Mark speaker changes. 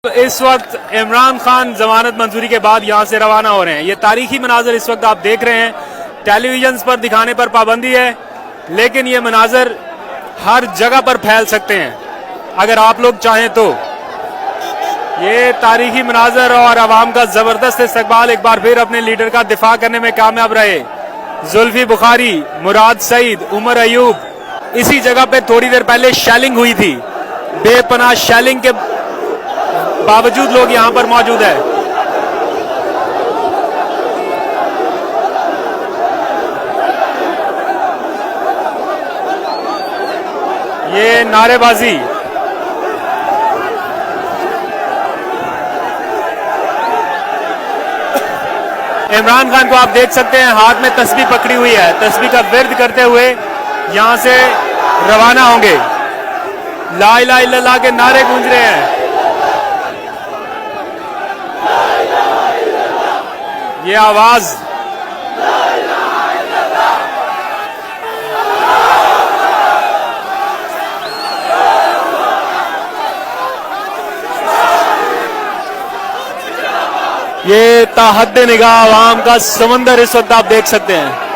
Speaker 1: इस वक्त इमरान खान जमानत मंजूरी के बाद यहां से रवाना हो रहे हैं। ये तारीखी मनाजर इस वक्त आप देख रहे हैं। टेलीविजन पर दिखाने पर पाबंदी है, लेकिन ये मनाजर हर जगह पर फैल सकते हैं अगर आप लोग चाहें तो। ये तारीखी मनाजर और आवाम का जबरदस्त इस्तकबाल एक बार फिर अपने लीडर का दिफा करने में कामयाब रहे। जुल्फी बुखारी, मुराद सईद, उमर अयूब। इसी जगह पे थोड़ी देर पहले शेलिंग हुई थी। बेपनाह शेलिंग के बावजूद लोग यहां पर मौजूद है। ये नारेबाजी, इमरान खान को आप देख सकते हैं हाथ में तस्बीह पकड़ी हुई है। तस्बीह का विर्द करते हुए यहां से रवाना होंगे। ला इलाहा इल्लल्लाह के नारे गूंज रहे हैं। ये आवाज ये ताहद्दे निगाह आवाम का समंदर इस वक्त आप देख सकते हैं।